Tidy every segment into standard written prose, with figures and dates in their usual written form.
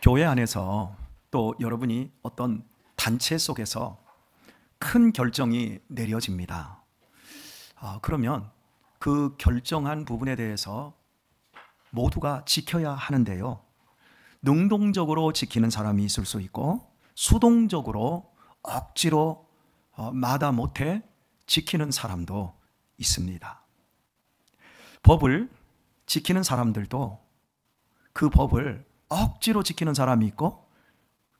교회 안에서 또 여러분이 어떤 단체 속에서 큰 결정이 내려집니다. 그러면 그 결정한 부분에 대해서 모두가 지켜야 하는데요. 능동적으로 지키는 사람이 있을 수 있고 수동적으로 억지로 마다못해 지키는 사람도 있습니다. 법을 지키는 사람들도 그 법을 억지로 지키는 사람이 있고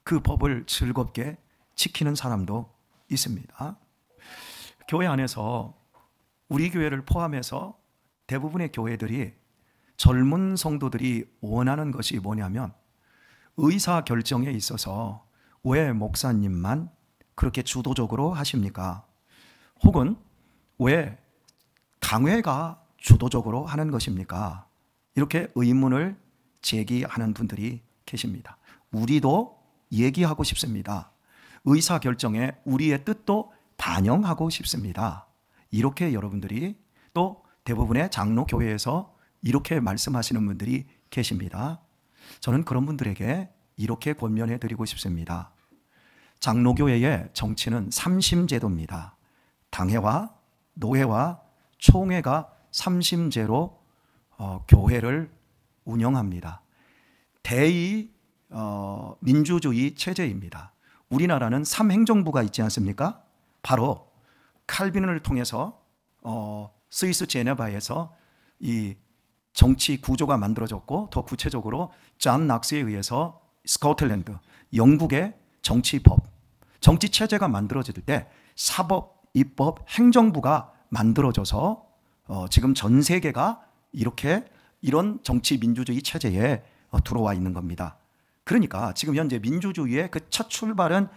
그 법을 즐겁게 지키는 사람도 있습니다. 교회 안에서 우리 교회를 포함해서 대부분의 교회들이 젊은 성도들이 원하는 것이 뭐냐면 의사결정에 있어서 왜 목사님만 그렇게 주도적으로 하십니까? 혹은 왜 당회가 주도적으로 하는 것입니까? 이렇게 의문을 제기하는 분들이 계십니다. 우리도 얘기하고 싶습니다. 의사결정에 우리의 뜻도 반영하고 싶습니다. 이렇게 여러분들이 또 대부분의 장로교회에서 이렇게 말씀하시는 분들이 계십니다. 저는 그런 분들에게 이렇게 권면해 드리고 싶습니다. 장로교회의 정치는 삼심제도입니다. 당회와 노회와 총회가 삼심제로 교회를 운영합니다. 대의 민주주의 체제입니다. 우리나라는 삼행정부가 있지 않습니까? 바로 칼빈을 통해서 스위스 제네바에서 이 정치 구조가 만들어졌고 더 구체적으로 존 낙스에 의해서 스코틀랜드, 영국의 정치법, 정치 체제가 만들어질 때 사법, 입법, 행정부가 만들어져서 지금 전 세계가 이런 정치 민주주의 체제에 들어와 있는 겁니다. 그러니까 지금 현재 민주주의의 그 첫 출발은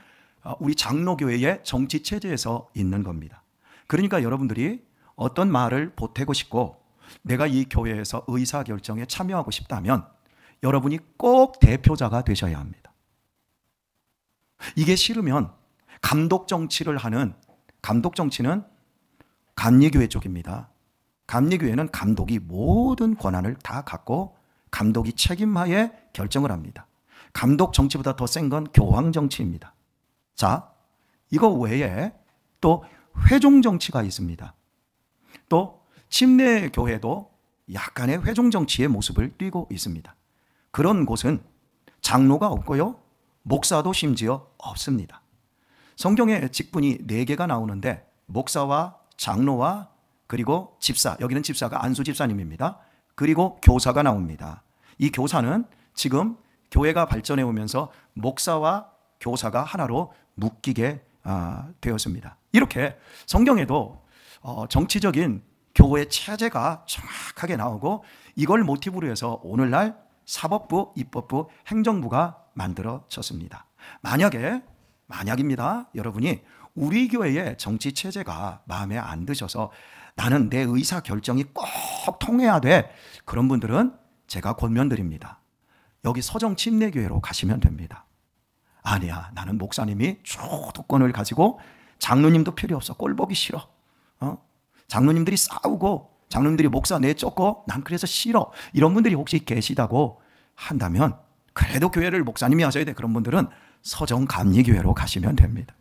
우리 장로교회의 정치 체제에서 있는 겁니다. 그러니까 여러분들이 어떤 말을 보태고 싶고 내가 이 교회에서 의사결정에 참여하고 싶다면 여러분이 꼭 대표자가 되셔야 합니다. 이게 싫으면 감독정치를 하는 감독정치는 감리교회 쪽입니다. 감리교회는 감독이 모든 권한을 다 갖고 감독이 책임하에 결정을 합니다. 감독 정치보다 더 센 건 교황 정치입니다. 자, 이거 외에 또 회종 정치가 있습니다. 또 침례 교회도 약간의 회종 정치의 모습을 띠고 있습니다. 그런 곳은 장로가 없고요, 목사도 심지어 없습니다. 성경에 직분이 4개가 나오는데 목사와 장로와 그리고 집사, 여기는 집사가 안수 집사님입니다. 그리고 교사가 나옵니다. 이 교사는 지금 교회가 발전해 오면서 목사와 교사가 하나로 묶이게 되었습니다. 이렇게 성경에도 정치적인 교회 체제가 정확하게 나오고 이걸 모티브로 해서 오늘날 사법부, 입법부, 행정부가 만들어졌습니다. 만약입니다. 여러분이 우리 교회의 정치 체제가 마음에 안 드셔서 나는 내 의사 결정이 꼭 통해야 돼, 그런 분들은 제가 권면드립니다. 여기 서정 침례교회로 가시면 됩니다. 아니야, 나는 목사님이 주도권을 가지고 장로님도 필요 없어, 꼴 보기 싫어, 장로님들이 싸우고 장로님들이 목사 내쫓고 난 그래서 싫어, 이런 분들이 혹시 계시다고 한다면 그래도 교회를 목사님이 하셔야 돼, 그런 분들은 서정 감리교회로 가시면 됩니다.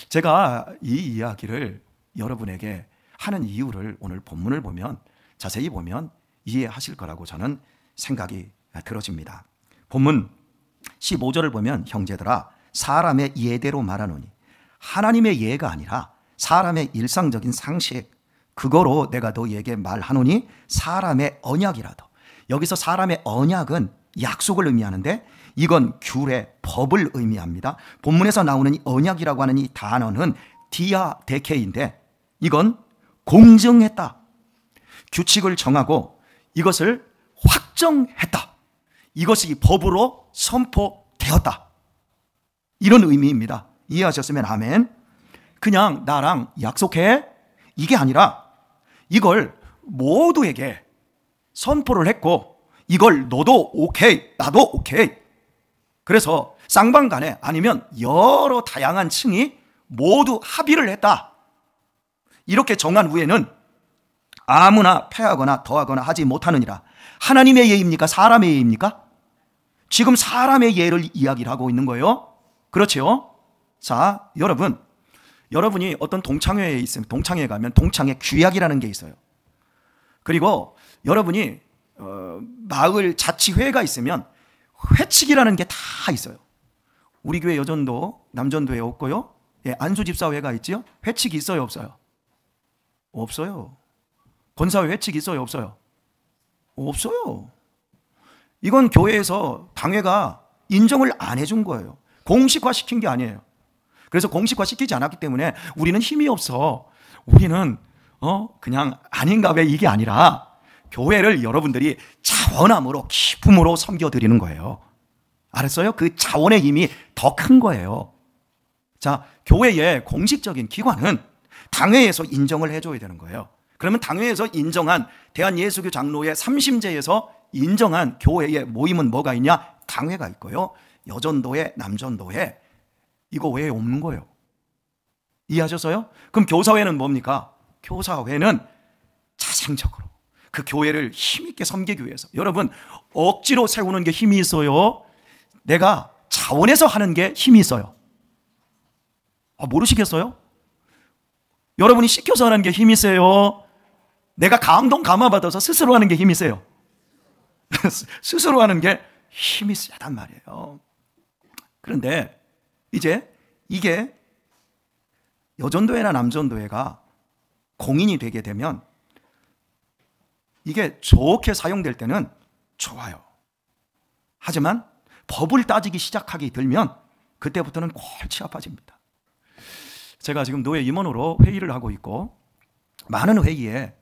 제가 이 이야기를 여러분에게 하는 이유를 오늘 본문을 보면 자세히 보면 이해하실 거라고 저는 생각이 들어집니다. 본문 15절을 보면 형제들아 사람의 예대로 말하노니, 하나님의 예가 아니라 사람의 일상적인 상식, 그거로 내가 너희에게 말하노니 사람의 언약이라도. 여기서 사람의 언약은 약속을 의미하는데 이건 규례, 법을 의미합니다. 본문에서 나오는 이 언약이라고 하는 이 단어는 디아데케인데 이건 공정했다, 규칙을 정하고 이것을 확정했다, 이것이 법으로 선포되었다, 이런 의미입니다. 이해하셨으면 아멘. 그냥 나랑 약속해, 이게 아니라 이걸 모두에게 선포를 했고 이걸 너도 오케이, 나도 오케이. 그래서 쌍방간에 아니면 여러 다양한 층이 모두 합의를 했다, 이렇게 정한 후에는 아무나 패하거나 더하거나 하지 못하느니라. 하나님의 예입니까? 사람의 예입니까? 지금 사람의 예를 이야기를 하고 있는 거예요. 그렇죠? 자, 여러분이 어떤 동창회에 있으면, 동창회에 가면 동창회 규약이라는 게 있어요. 그리고 여러분이 마을 자치회가 있으면 회칙이라는 게 다 있어요. 우리 교회 여전도 남전도에 없고요. 예, 안수집사회가 있지요. 회칙이 있어요, 없어요? 없어요. 권사회 회칙이 있어요, 없어요? 없어요. 이건 교회에서 당회가 인정을 안 해준 거예요. 공식화 시킨 게 아니에요. 그래서 공식화 시키지 않았기 때문에 우리는 힘이 없어. 우리는 그냥 아닌가 왜 이게 아니라 교회를 여러분들이 자원함으로 기쁨으로 섬겨드리는 거예요. 알았어요? 그 자원의 힘이 더 큰 거예요. 자, 교회의 공식적인 기관은 당회에서 인정을 해줘야 되는 거예요. 그러면 당회에서 인정한 대한예수교 장로회 3심제에서 인정한 교회의 모임은 뭐가 있냐? 당회가 있고요. 여전도회, 남전도회, 이거 왜 없는 거예요? 이해하셨어요? 그럼 교사회는 뭡니까? 교사회는 자생적으로 그 교회를 힘있게 섬기기 위해서, 여러분 억지로 세우는 게 힘이 있어요? 내가 자원해서 하는 게 힘이 있어요? 모르시겠어요? 여러분이 시켜서 하는 게 힘이 세요? 내가 감동 감화받아서 스스로 하는 게 힘이 세요? 스스로 하는 게 힘이 세단 말이에요. 그런데 이제 이게 여전도회나 남전도회가 공인이 되게 되면 이게 좋게 사용될 때는 좋아요. 하지만 법을 따지기 시작하게 되면 그때부터는 골치 아파집니다. 제가 지금 노회 임원으로 회의를 하고 있고 많은 회의에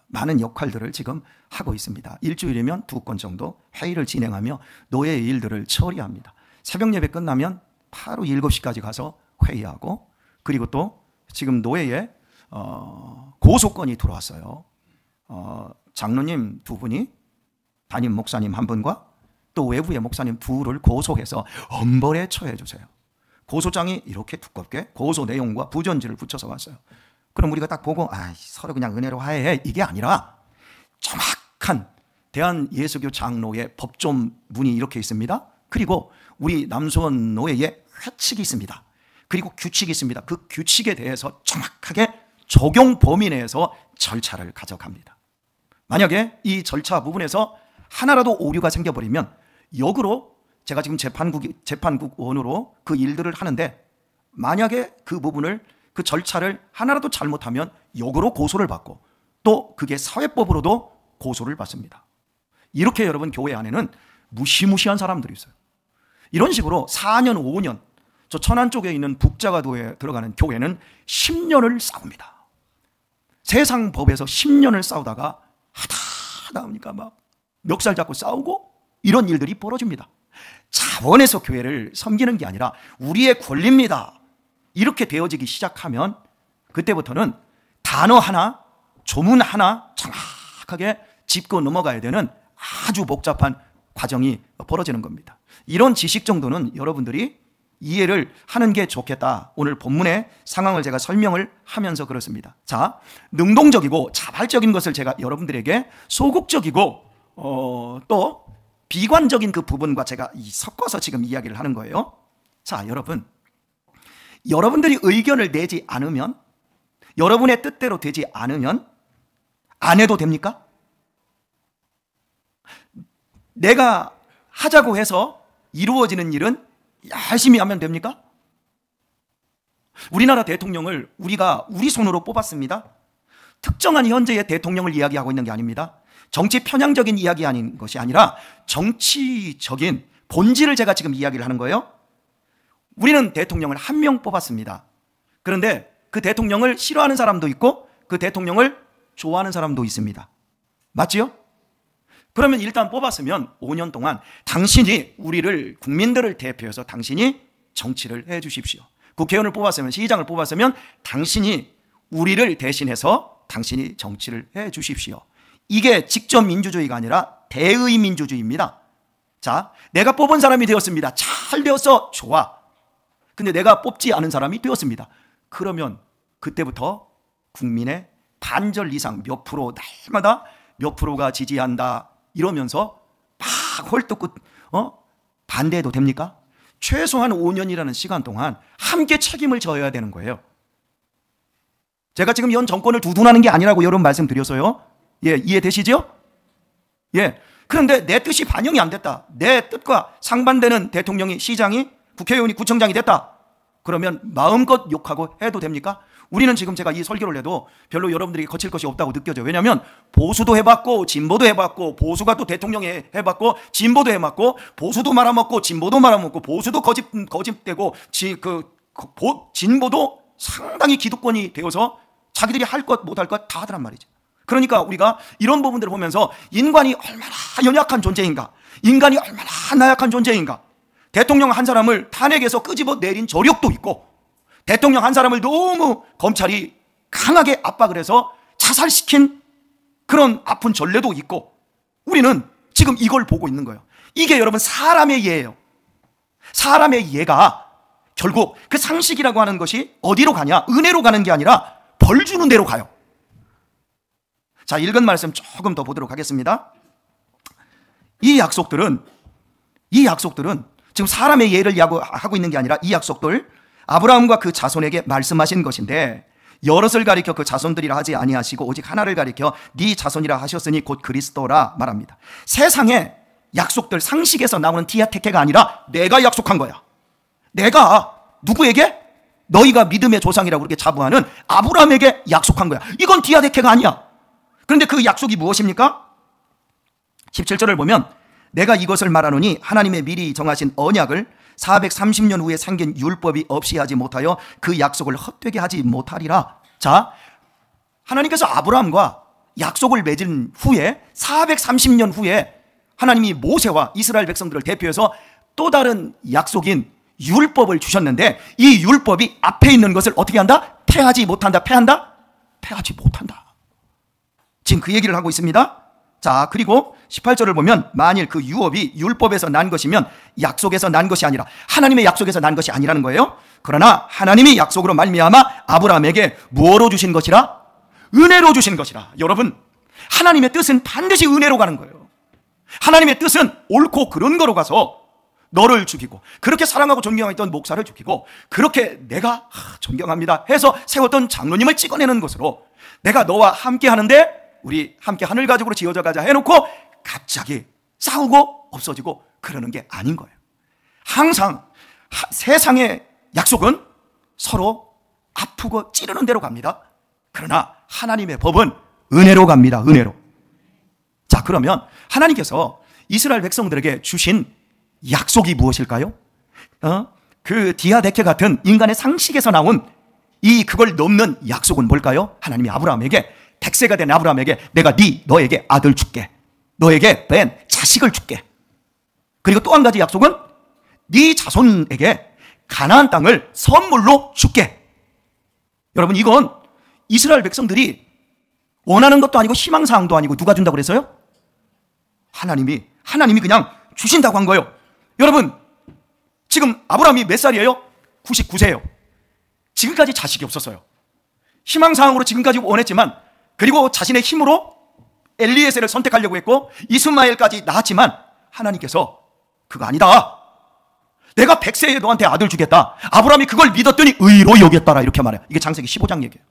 많은 역할들을 지금 하고 있습니다. 일주일이면 2건 정도 회의를 진행하며 노예의 일들을 처리합니다. 새벽 예배 끝나면 바로 7시까지 가서 회의하고, 그리고 또 지금 노예에 고소건이 들어왔어요. 장로님 2분이 담임 목사님 1분과 또 외부의 목사님 2를 고소해서 엄벌에 처해 주세요. 고소장이 이렇게 두껍게 고소 내용과 부전지를 붙여서 왔어요. 그럼 우리가 딱 보고 서로 그냥 은혜로 화해해, 이게 아니라 정확한 대한예수교 장로의 법조문이 이렇게 있습니다. 그리고 우리 남수원 노회의 회칙이 있습니다. 그리고 규칙이 있습니다. 그 규칙에 대해서 정확하게 적용 범위 내에서 절차를 가져갑니다. 만약에 이 절차 부분에서 하나라도 오류가 생겨버리면 역으로, 제가 지금 재판국원으로 그 일들을 하는데, 만약에 그 부분을, 그 절차를 하나라도 잘못하면 역으로 고소를 받고, 또 그게 사회법으로도 고소를 받습니다. 이렇게 여러분 교회 안에는 무시무시한 사람들이 있어요. 이런 식으로 4년 5년, 저 천안 쪽에 있는 북자가도에 들어가는 교회는 10년을 싸웁니다. 세상 법에서 10년을 싸우다가 하다 보니까 막 멱살 잡고 싸우고 이런 일들이 벌어집니다. 자원해서 교회를 섬기는 게 아니라 우리의 권리입니다, 이렇게 되어지기 시작하면 그때부터는 단어 하나, 조문 하나 정확하게 짚고 넘어가야 되는 아주 복잡한 과정이 벌어지는 겁니다. 이런 지식 정도는 여러분들이 이해를 하는 게 좋겠다. 오늘 본문의 상황을 제가 설명을 하면서 그렇습니다. 자, 능동적이고 자발적인 것을 제가 여러분들에게 소극적이고 또 비관적인 그 부분과 제가 섞어서 지금 이야기를 하는 거예요. 자, 여러분들이 의견을 내지 않으면, 여러분의 뜻대로 되지 않으면 안 해도 됩니까? 내가 하자고 해서 이루어지는 일은 열심히 하면 됩니까? 우리나라 대통령을 우리 손으로 뽑았습니다. 특정한 현재의 대통령을 이야기하고 있는 게 아닙니다. 정치 편향적인 이야기 아닌 것이 아니라 정치적인 본질을 제가 지금 이야기를 하는 거예요. 우리는 대통령을 한 명 뽑았습니다. 그런데 그 대통령을 싫어하는 사람도 있고 그 대통령을 좋아하는 사람도 있습니다. 맞지요? 그러면 일단 뽑았으면 5년 동안 당신이 우리를, 국민들을 대표해서 당신이 정치를 해 주십시오. 국회의원을 뽑았으면, 시장을 뽑았으면 당신이 우리를 대신해서 당신이 정치를 해 주십시오. 이게 직접 민주주의가 아니라 대의 민주주의입니다. 자, 내가 뽑은 사람이 되었습니다. 잘 되었어. 좋아. 근데 내가 뽑지 않은 사람이 되었습니다. 그러면 그때부터 국민의 반절 이상 몇 프로 날마다 몇 프로가 지지한다 이러면서 막 헐떡 반대해도 됩니까? 최소한 5년이라는 시간 동안 함께 책임을 져야 되는 거예요. 제가 지금 현 정권을 두둔하는 게 아니라고 여러분 말씀드렸어요. 예, 이해되시죠? 예. 그런데 내 뜻이 반영이 안 됐다. 내 뜻과 상반되는 대통령이, 시장이, 국회의원이, 구청장이 됐다. 그러면 마음껏 욕하고 해도 됩니까? 우리는 지금 제가 이 설교를 해도 별로 여러분들에게 거칠 것이 없다고 느껴져요. 왜냐하면 보수도 해봤고 진보도 해봤고, 보수가 또 대통령 해봤고 진보도 해봤고, 보수도 말아먹고 진보도 말아먹고, 보수도 거짓되고 진보도 상당히 기득권이 되어서 자기들이 할 것 못할 것 다 하더란 말이죠. 그러니까 우리가 이런 부분들을 보면서 인간이 얼마나 연약한 존재인가, 인간이 얼마나 나약한 존재인가, 대통령 한 사람을 탄핵에서 끄집어 내린 저력도 있고, 대통령 한 사람을 너무 검찰이 강하게 압박을 해서 자살시킨 그런 아픈 전례도 있고, 우리는 지금 이걸 보고 있는 거예요. 이게 여러분 사람의 예예요. 사람의 예가 결국 그 상식이라고 하는 것이 어디로 가냐? 은혜로 가는 게 아니라 벌 주는 데로 가요. 자, 읽은 말씀 조금 더 보도록 하겠습니다. 이 약속들은 지금 사람의 예를 하고 있는 게 아니라, 이 약속들 아브라함과 그 자손에게 말씀하신 것인데, 여럿을 가리켜 그 자손들이라 하지 아니하시고 오직 하나를 가리켜 네 자손이라 하셨으니 곧 그리스도라 말합니다. 세상의 약속들, 상식에서 나오는 디아테케가 아니라 내가 약속한 거야. 내가 누구에게? 너희가 믿음의 조상이라고 그렇게 자부하는 아브라함에게 약속한 거야. 이건 디아테케가 아니야. 그런데 그 약속이 무엇입니까? 17절을 보면 내가 이것을 말하노니 하나님의 미리 정하신 언약을 430년 후에 생긴 율법이 없이 하지 못하여 그 약속을 헛되게 하지 못하리라. 자, 하나님께서 아브라함과 약속을 맺은 후에 430년 후에 하나님이 모세와 이스라엘 백성들을 대표해서 또 다른 약속인 율법을 주셨는데, 이 율법이 앞에 있는 것을 어떻게 한다? 패하지 못한다. 패한다? 패하지 못한다. 지금 그 얘기를 하고 있습니다. 자, 그리고 18절을 보면 만일 그 유업이 율법에서 난 것이면 약속에서 난 것이 아니라, 하나님의 약속에서 난 것이 아니라는 거예요. 그러나 하나님이 약속으로 말미암아 아브라함에게 무엇로 주신 것이라? 은혜로 주신 것이라. 여러분, 하나님의 뜻은 반드시 은혜로 가는 거예요. 하나님의 뜻은 옳고 그른 거로 가서 너를 죽이고, 그렇게 사랑하고 존경했던 목사를 죽이고, 그렇게 내가 존경합니다 해서 세웠던 장로님을 찍어내는 것으로, 내가 너와 함께 하는데 우리 함께 하늘 가족으로 지어져 가자 해놓고 갑자기 싸우고 없어지고 그러는 게 아닌 거예요. 항상 세상의 약속은 서로 아프고 찌르는 대로 갑니다. 그러나 하나님의 법은 은혜로 갑니다. 은혜로. 자, 그러면 하나님께서 이스라엘 백성들에게 주신 약속이 무엇일까요? 그 디아데케 같은 인간의 상식에서 나온 그걸 넘는 약속은 뭘까요? 하나님이 아브라함에게, 백세가 된 아브라함에게 내가 너에게 아들 줄게, 너에게 뺀 자식을 줄게. 그리고 또 한 가지 약속은 네 자손에게 가나안 땅을 선물로 줄게. 여러분, 이건 이스라엘 백성들이 원하는 것도 아니고 희망사항도 아니고 누가 준다고 그랬어요? 하나님이 그냥 주신다고 한 거예요. 여러분, 지금 아브라함이 몇 살이에요? 99세예요. 지금까지 자식이 없었어요. 희망사항으로 지금까지 원했지만, 그리고 자신의 힘으로 엘리에셀을 선택하려고 했고 이스마엘까지 낳았지만, 하나님께서 그거 아니다, 내가 100세에 너한테 아들 주겠다. 아브라함이 그걸 믿었더니 의로 여겼더라, 이렇게 말해요. 이게 창세기 15장 얘기예요.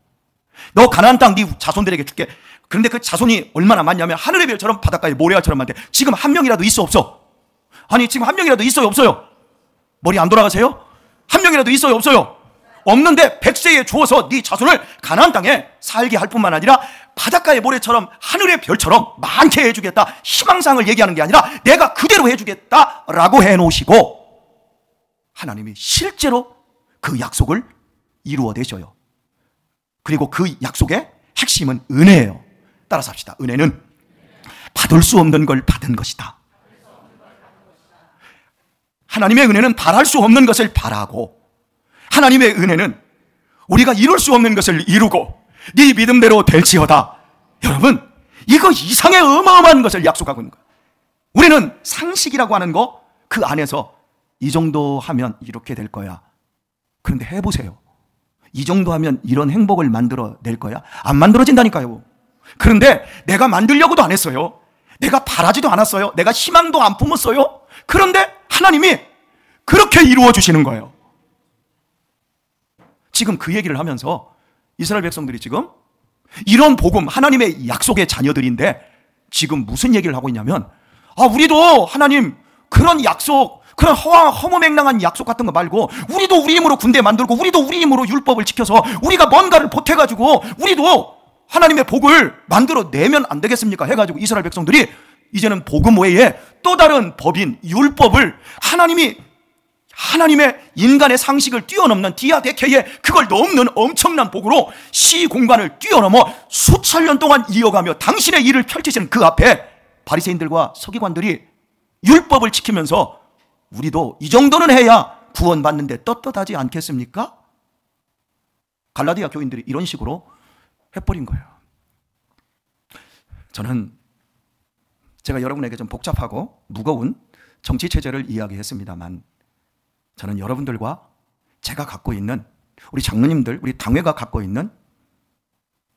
너 가나안 땅 네 자손들에게 줄게. 그런데 그 자손이 얼마나 많냐면 하늘의 별처럼 바닷가의 모래알처럼 많대. 지금 한 명이라도 있어 없어? 아니, 지금 한 명이라도 있어요 없어요? 머리 안 돌아가세요? 한 명이라도 있어요 없어요? 없는데 100세에 주어서 네 자손을 가나안 땅에 살게 할 뿐만 아니라 바닷가의 모래처럼 하늘의 별처럼 많게 해주겠다. 희망상을 얘기하는 게 아니라 내가 그대로 해주겠다라고 해놓으시고, 하나님이 실제로 그 약속을 이루어내셔요. 그리고 그 약속의 핵심은 은혜예요. 따라서 합시다. 은혜는 받을 수 없는 걸 받은 것이다. 하나님의 은혜는 바랄 수 없는 것을 바라고, 하나님의 은혜는 우리가 이룰 수 없는 것을 이루고 네 믿음대로 될지어다. 여러분, 이거 이상의 어마어마한 것을 약속하고 있는 거예요. 우리는 상식이라고 하는 거, 그 안에서 이 정도 하면 이렇게 될 거야. 그런데 해보세요. 이 정도 하면 이런 행복을 만들어낼 거야? 안 만들어진다니까요. 그런데 내가 만들려고도 안 했어요. 내가 바라지도 않았어요. 내가 희망도 안 품었어요. 그런데 하나님이 그렇게 이루어 주시는 거예요. 지금 그 얘기를 하면서 이스라엘 백성들이 지금 이런 복음, 하나님의 약속의 자녀들인데 지금 무슨 얘기를 하고 있냐면, 우리도 하나님 그런 약속, 그런 허무맹랑한 약속 같은 거 말고 우리도 우리 힘으로 군대 만들고 우리도 우리 힘으로 율법을 지켜서 우리가 뭔가를 보태가지고 우리도 하나님의 복을 만들어 내면 안 되겠습니까? 해가지고 이스라엘 백성들이 이제는 복음 외에 또 다른 법인 율법을 하나님의 인간의 상식을 뛰어넘는 디아데케의 그걸 넘는 엄청난 복으로 시공간을 뛰어넘어 수천 년 동안 이어가며 당신의 일을 펼치시는 그 앞에 바리새인들과 서기관들이 율법을 지키면서 우리도 이 정도는 해야 구원받는데 떳떳하지 않겠습니까? 갈라디아 교인들이 이런 식으로 해버린 거예요. 저는 제가 여러분에게 좀 복잡하고 무거운 정치 체제를 이야기했습니다만, 저는 여러분들과 제가 갖고 있는, 우리 장로님들, 우리 당회가 갖고 있는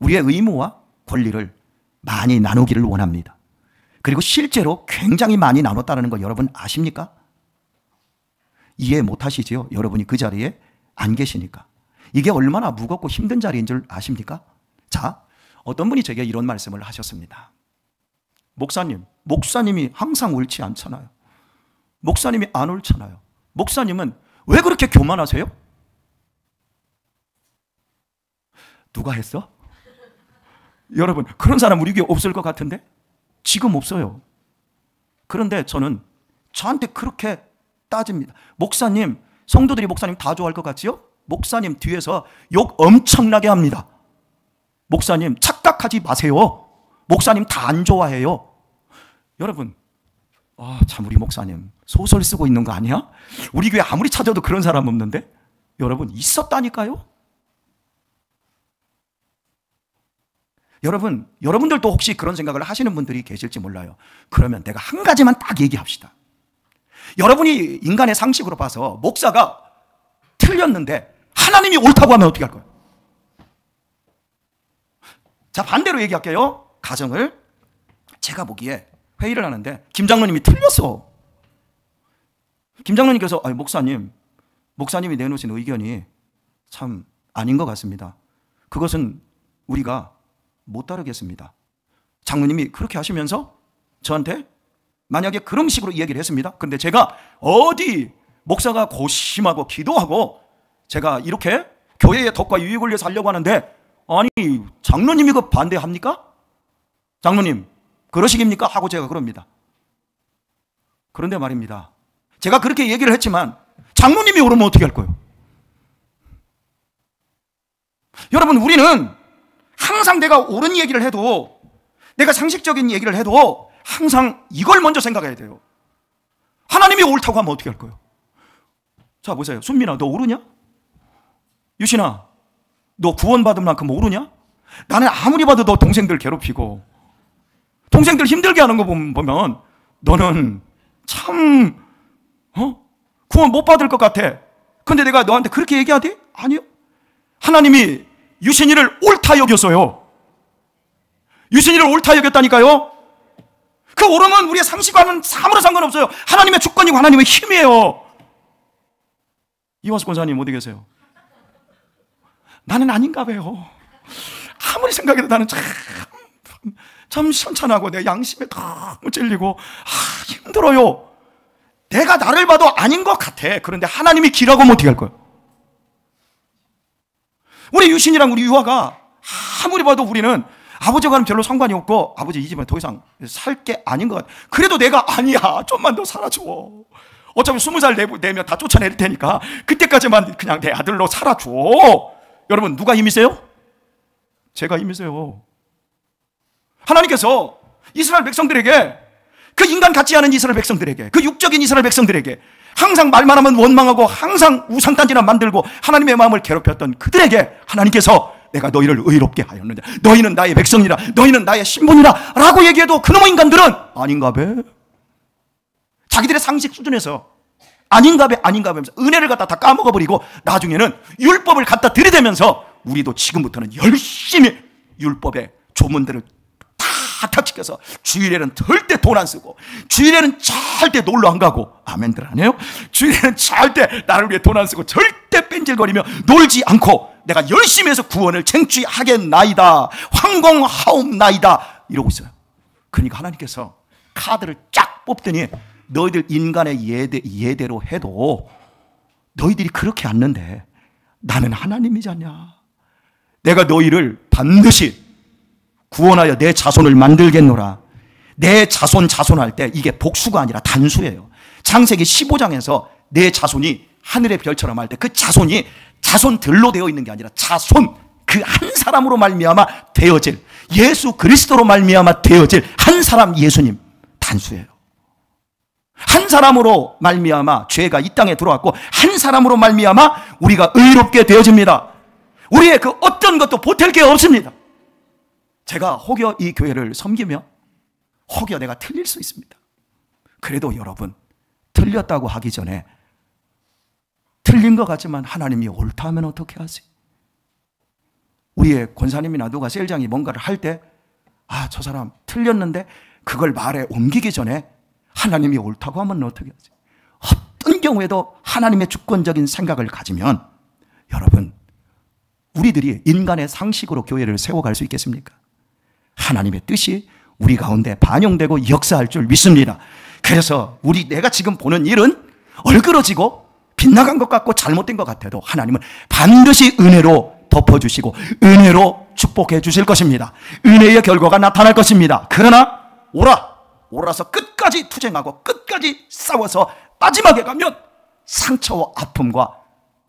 우리의 의무와 권리를 많이 나누기를 원합니다. 그리고 실제로 굉장히 많이 나눴다는 거 여러분 아십니까? 이해 못 하시지요? 여러분이 그 자리에 안 계시니까. 이게 얼마나 무겁고 힘든 자리인 줄 아십니까? 자, 어떤 분이 제게 이런 말씀을 하셨습니다. 목사님이 항상 옳지 않잖아요. 목사님이 안 옳잖아요. 목사님은 왜 그렇게 교만하세요? 누가 했어? 여러분, 그런 사람 우리 교회 없을 것 같은데? 지금 없어요. 그런데 저는 저한테 그렇게 따집니다. 목사님, 성도들이 목사님 다 좋아할 것 같지요? 목사님 뒤에서 욕 엄청나게 합니다. 목사님 착각하지 마세요. 목사님 다 안 좋아해요. 여러분, 참 우리 목사님 소설 쓰고 있는 거 아니야? 우리 교회 아무리 찾아도 그런 사람 없는데? 여러분, 있었다니까요? 여러분들도 혹시 그런 생각을 하시는 분들이 계실지 몰라요. 그러면 내가 한 가지만 딱 얘기합시다. 여러분이 인간의 상식으로 봐서 목사가 틀렸는데 하나님이 옳다고 하면 어떻게 할 거예요? 자, 반대로 얘기할게요. 가정을 제가 보기에 회의를 하는데 김 장로님이 틀렸어. 김 장로님께서 목사님이 내놓으신 의견이 참 아닌 것 같습니다. 그것은 우리가 못 따르겠습니다. 장로님이 그렇게 하시면서 저한테 만약에 그런 식으로 이야기를 했습니다. 근데 제가 어디 목사가 고심하고 기도하고 제가 이렇게 교회의 덕과 유익을 위해서 하려고 하는데, 아니 장로님이 그 반대합니까? 장로님 그러시깁니까? 하고 제가 그럽니다. 그런데 말입니다, 제가 그렇게 얘기를 했지만 장로님이 오르면 어떻게 할 거예요? 여러분, 우리는 항상 내가 옳은 얘기를 해도, 내가 상식적인 얘기를 해도 항상 이걸 먼저 생각해야 돼요. 하나님이 옳다고 하면 어떻게 할 거예요? 자, 보세요. 순민아, 너 옳으냐? 유신아, 너 구원받은 만큼 모르냐? 나는 아무리 봐도 너 동생들 괴롭히고 동생들 힘들게 하는 거 보면 너는 참 구원 못 받을 것 같아. 근데 내가 너한테 그렇게 얘기하대? 아니요. 하나님이 유신이를 옳다 여겼어요. 유신이를 옳다 여겼다니까요. 그 옳음은 우리의 상식과는 아무런 상관없어요. 하나님의 주권이고 하나님의 힘이에요. 이화수 권사님 어디 계세요? 나는 아닌가 봐요. 아무리 생각해도 나는 참 현찬하고 내 양심에 너무 찔리고 힘들어요. 내가 나를 봐도 아닌 것 같아. 그런데 하나님이 기라고 하면 어떻게 할 거야? 우리 유신이랑 우리 유아가 아무리 봐도 우리는 아버지와는 별로 상관이 없고 아버지 이 집은 더 이상 살 게 아닌 것 같아. 그래도 내가 아니야, 좀만 더 살아줘. 어차피 20살 내면 다 쫓아낼 테니까 그때까지만 그냥 내 아들로 살아줘. 여러분, 누가 힘이 세요? 제가 힘이 세요. 하나님께서 이스라엘 백성들에게, 그 인간 같지 않은 이스라엘 백성들에게, 그 육적인 이스라엘 백성들에게 항상 말만 하면 원망하고 항상 우상단지나 만들고 하나님의 마음을 괴롭혔던 그들에게 하나님께서 내가 너희를 의롭게 하였느냐, 너희는 나의 백성이라, 너희는 나의 신분이라 라고 얘기해도 그놈의 인간들은 아닌가 봐. 자기들의 상식 수준에서 아닌가 봐 하면서 은혜를 갖다 다 까먹어버리고 나중에는 율법을 갖다 들이대면서 우리도 지금부터는 열심히 율법의 조문들을 탁탁 지켜서 주일에는 절대 돈 안 쓰고, 주일에는 절대 놀러 안 가고, 아멘들 안 해요? 주일에는 절대 나를 위해 돈 안 쓰고 절대 뺀질거리며 놀지 않고 내가 열심히 해서 구원을 쟁취하겠나이다, 황공하옵나이다 이러고 있어요. 그러니까 하나님께서 카드를 쫙 뽑더니 너희들 인간의 예대로 해도 너희들이 그렇게 않는데 나는 하나님이잖냐, 내가 너희를 반드시 구원하여 내 자손을 만들겠노라. 내 자손할 때 이게 복수가 아니라 단수예요. 창세기 15장에서 내 자손이 하늘의 별처럼 할 때 그 자손이 자손들로 되어 있는 게 아니라 자손, 그 한 사람으로 말미암아 되어질, 예수 그리스도로 말미암아 되어질 한 사람 예수님, 단수예요. 한 사람으로 말미암아 죄가 이 땅에 들어왔고 한 사람으로 말미암아 우리가 의롭게 되어집니다. 우리의 그 어떤 것도 보탤 게 없습니다. 제가 혹여 이 교회를 섬기며 혹여 내가 틀릴 수 있습니다. 그래도 여러분, 틀렸다고 하기 전에 틀린 것 같지만 하나님이 옳다 하면 어떻게 하지? 우리의 권사님이나 누가 셀장이 뭔가를 할 때 저 사람 틀렸는데 그걸 말에 옮기기 전에 하나님이 옳다고 하면 어떻게 하지? 어떤 경우에도 하나님의 주권적인 생각을 가지면 여러분, 우리들이 인간의 상식으로 교회를 세워갈 수 있겠습니까? 하나님의 뜻이 우리 가운데 반영되고 역사할 줄 믿습니다. 그래서 내가 지금 보는 일은 얼그러지고 빗나간 것 같고 잘못된 것 같아도 하나님은 반드시 은혜로 덮어주시고 은혜로 축복해 주실 것입니다. 은혜의 결과가 나타날 것입니다. 그러나 오라서 끝까지 투쟁하고 끝까지 싸워서 마지막에 가면 상처와 아픔과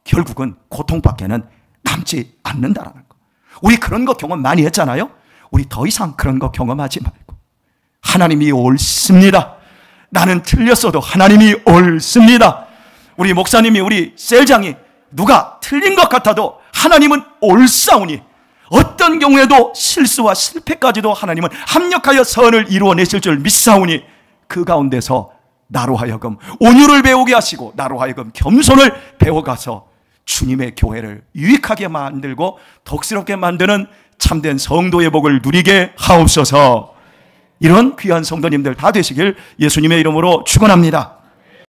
결국은 고통밖에는 남지 않는다라는 거. 우리 그런 거 경험 많이 했잖아요. 우리 더 이상 그런 거 경험하지 말고 하나님이 옳습니다. 나는 틀렸어도 하나님이 옳습니다. 우리 목사님이, 우리 셀장이 누가 틀린 것 같아도 하나님은 옳사오니 어떤 경우에도 실수와 실패까지도 하나님은 합력하여 선을 이루어내실 줄 믿사오니 그 가운데서 나로 하여금 온유를 배우게 하시고 나로 하여금 겸손을 배워가서 주님의 교회를 유익하게 만들고 덕스럽게 만드는 참된 성도의 복을 누리게 하옵소서. 이런 귀한 성도님들 다 되시길 예수님의 이름으로 축원합니다.